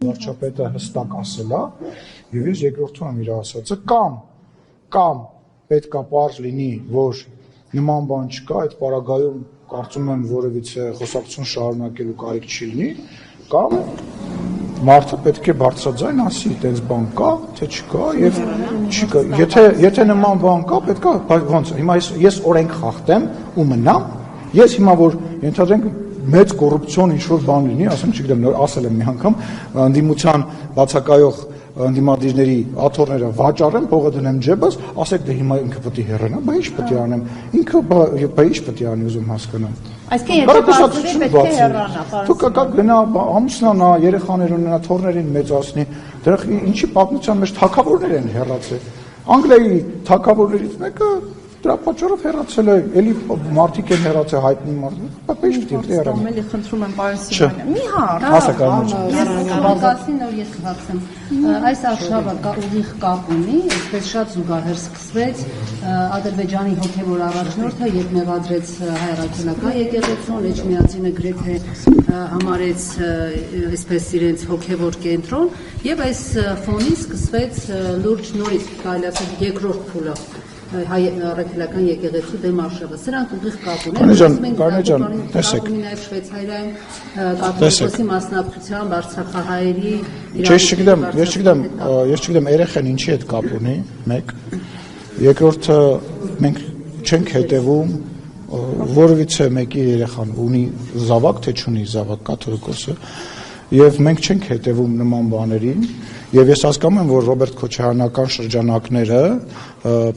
վարչապետը հստակ ասել է, եւ ես երկրորդում եմ իր ասածը, կամ պետք է պարզ լինի, որ նման բան չկա, այդ պարագայում կարծում եմ որևիցե խոսակցություն շարունակելու կարիք չի լինի, կամ մարդը պետք է բարձրաձայն ասի, այդպես բան կա, թե չկա, եւ չկա։ Եթե նման բան կա, պետք է ոնց, հիմա ես օրենք խախտեմ ու մնամ, ես հիմա որ ենթադրենք մեծ կոռուպցիոն ինչ-որ բան լինի, ասեմ, չգիտեմ, նոր ասել եմ մի անգամ, ընդդիմության բացակայող ընդդիմադիրների աթոռները վաճառեմ, փողը դնեմ ջեբս, ասեք դե հիմա ինքը պետք է հեռանա, բա ի՞նչ պետք է անեմ, ինքը բա ի՞նչ պետք է անի ուզում հասկանամ։ Այսինքն եթե բացվի պետք է հեռանա, դու կա գնա ամուսնանա, երեխաներ ունենա, թոռներին մեծացնի, դեռ ինչի պատմության մեջ թագավորներ են հեռացել։ Անգլիայի թագավորներից մեկը դրա պատճառով հեռացել է, էլի մարդիկ են հեռացել հայտնի մարդիկ, բայց ի՞նչ պետք է հեռանա։ Էլի խնդրում եմ պարոն Սիմոնյան։ Մի հարց։ Ասա կարողանում եմ։ Ես բազացին որ ես կհասեմ։ Այս արշավը ուղիղ կապ ունի, այսպես շատ զուգահեռ սկսվեց Ադրբեջանի հոգևոր առաջնորդը, երբ մեղադրեց հայ առաքելական եկեղեցուն, Էջմիածինը գրեթե համարեց այսպես իրենց հոգևոր կենտրոն, եւ այս ֆոնին սկսվեց լուրջ նորից կարելի ասել երկրորդ փուլը հայ առաքելական եկեղեցու դեմ արշավը։ Սրանք ուղիղ կապ ունեն։ Կարնեջան, տեսեք։ Նաև Շվեյցարիայում կաթոլիկոսի մասնակցությամբ արցախահայերի Ես չգիտեմ երեխան ինչի հետ կապ ունի, մեկ։ Երկրորդը մենք չենք հետևում որևիցե մեկի երեխան ունի զավակ, թե չունի զավակ կաթոլիկոսը, եւ մենք չենք հետևում նման բաներին, եւ ես հասկանում եմ, որ Ռոբերտ Քոչարյանական շրջանակները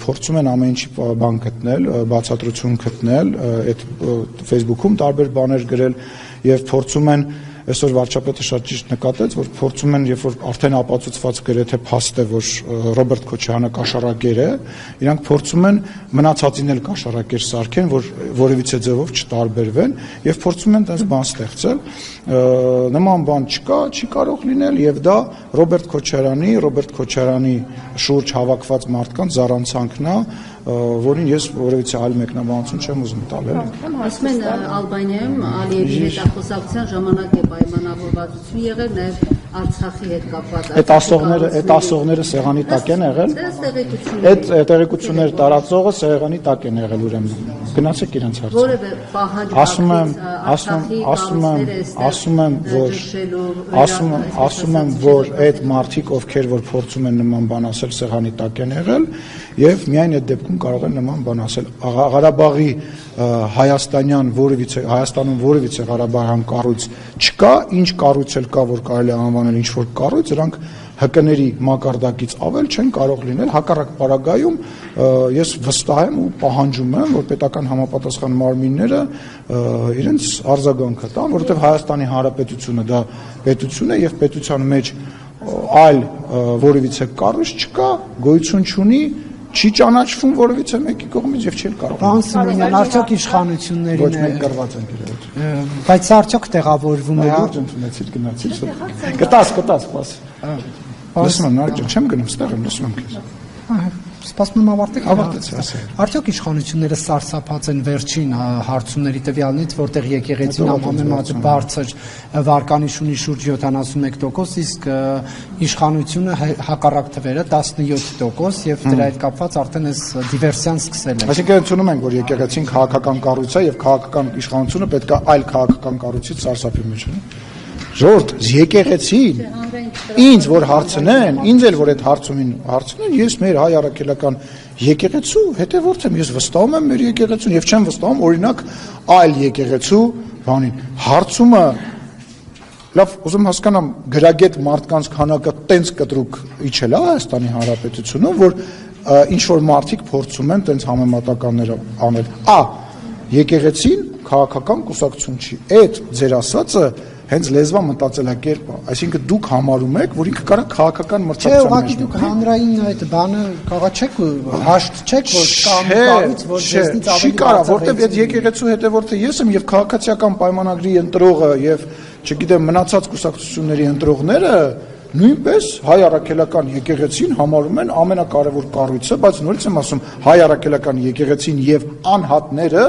փորձում են ամեն ինչի բան գտնել, բացատրություն գտնել, այդ Facebook-ում տարբեր բաներ գրել եւ փորձում են այսօր վարչապետը շատ ճիշտ նկատեց, որ փորձում են, երբ որ արդեն ապացուցված գրեթե փաստ է, որ Ռոբերտ Քոչարյանը կաշառակեր է, իրանք փորձում են մնացածին էլ կաշառակեր սարքեն, որ որևիցե ձևով չտարբերվեն եւ փորձում են այդպես բան ստեղծել։ Նման բան չկա, չի կարող լինել եւ դա Ռոբերտ Քոչարյանի շուրջ հավաքված մարդկանց զառանցանքն է, որին ես որևիցե այլ մեկնաբանություն չեմ ուզում տալ։ Ասում են Ալբանիայում Ալիևի հետախուզության ժամանակ է պայմանավորվածություն եղել, նաև Արցախի հետ կապված։ Այդ ասողները սեղանի տակ են եղել։ Այդ տեղեկություններ տարածողը սեղանի տակ են եղել, ուրեմն գնացեք իրենց հարցը։ Որևէ ասում եմ, որ այդ մարդիկ, ովքեր որ փորձում են նման բան ասել, սեղանի տակ են եղել, եւ միայն այդ դեպքում կարող են նման բան ասել։ Ղարաբաղի Հայաստանում որևիցե Ղարաբաղյան կառույց չկա, ինչ կառույց էլ կա, որ կարելի է անվանել ինչ որ կառույց, նրանք ՀԿ-ների մակարդակից ավել չեն կարող լինել, հակառակ պարագայում ես վստահ եմ ու պահանջում եմ, որ պետական համապատասխան մարմինները իրենց արձագանքը տան, որովհետև Հայաստանի Հանրապետությունը դա պետություն է եւ պետության մեջ այլ որևիցե կառույց չկա, գոյություն չունի, չի ճանաչվում որևիցե մեկի կողմից եւ չի կարող։ Պարոն Սիմոնյան, արդյոք իշխանություններին ոչ մեկ գրված են գրել։ Բայց արդյոք տեղավորվում է լուրջ ընդունեցիք գնացիք։ Կտաս, սպաս։ Լսում եմ, նարեկ չեմ գնում, ստեղ եմ, լսում եմ քեզ։ Սպասում եմ ավարտեցի, ասա։ Արդյոք իշխանությունները սարսափած են վերջին հարցումների տվյալներից, որտեղ եկեղեցին համեմատ բարձր վարկանիշ ունի շուրջ 71%, իսկ իշխանությունը հակառակ թվերը 17% եւ դրա հետ կապված արդեն այս դիվերսիան սկսել է։ Այսինքն ընդունում ենք, որ եկեղեցին քաղաքական կառույց է եւ քաղաքական իշխանությունը պետք է այլ քաղաքական կառույցից սարսափի մեջ ունի։ Ժողովուրդ, եկեղեցին ինձ որ հարցնեն, ինձ էլ որ այդ հարցումին հարցնեն, ես մեր հայ առաքելական եկեղեցու հետևորդ եմ, ես վստահում եմ մեր եկեղեցուն եւ չեմ վստահում օրինակ այլ եկեղեցու բանին։ Հարցումը լավ, ուզում հասկանամ գրագետ մարդկանց քանակը տենց կտրուկ իջել է Հայաստանի Հանրապետությունում, որ ինչ որ մարդիկ փորձում են տենց համեմատականներ անել։ Եկեղեցին քաղաքական կուսակցություն չի։ Այդ ձեր ասածը հենց լեզվա մտածելակերպ, այսինքն դուք համարում եք, որ ինքը կարող քաղաքական մրցակցության մեջ։ Չէ, ուղղակի դուք հանրային այդ բանը կարող չեք հաշտ չեք, որ կամ կառույց, որ դեսնից ավելի չի կարող, որտեվ այդ եկեղեցու հետևորդը ես եմ եւ քաղաքացիական պայմանագրի ընտրողը եւ չգիտեմ մնացած կուսակցությունների ընտրողները նույնպես հայ առաքելական եկեղեցին համարում են ամենակարևոր կառույցը, բայց նորից եմ ասում, հայ առաքելական եկեղեցին եւ անհատները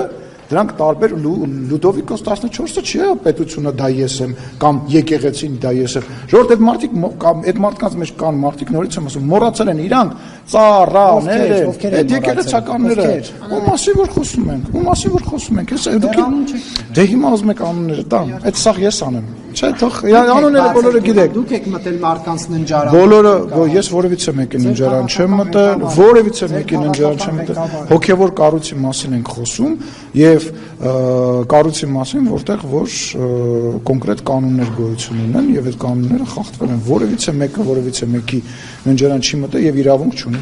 Դրանք տարբեր Լյուդովիկոս 14-ը չի պետությունը դա ես եմ կամ եկեղեցին դա ես եմ։ Ժողովուրդ այդ մարդիկ կամ այդ մարդկանց մեջ կան մարդիկ նորից եմ ասում մոռացել են իրանք ծառաներ են, այդ եկեղեցականները, ում մասին որ խոսում ենք, դե հիմա ուզում եք անունները տամ, այդ սաղ ես անեմ, չէ, թող անունները բոլորը գիտեք։ Դուք եք մտել մարդկանց ննջարան։ Բոլորը, ես որևիցե մեկի ննջարան չեմ մտել, որևիցե մեկի ննջարան չեմ մտել, հոգևոր կառույցի մասին ենք խոսում եւ կառույցի մասին, որտեղ որ կոնկրետ կանոններ գոյություն ունեն եւ այդ կանոնները խախտվել են, որևիցե մեկը որևիցե մեկի ննջարան չի մտել եւ իրավունք չունի։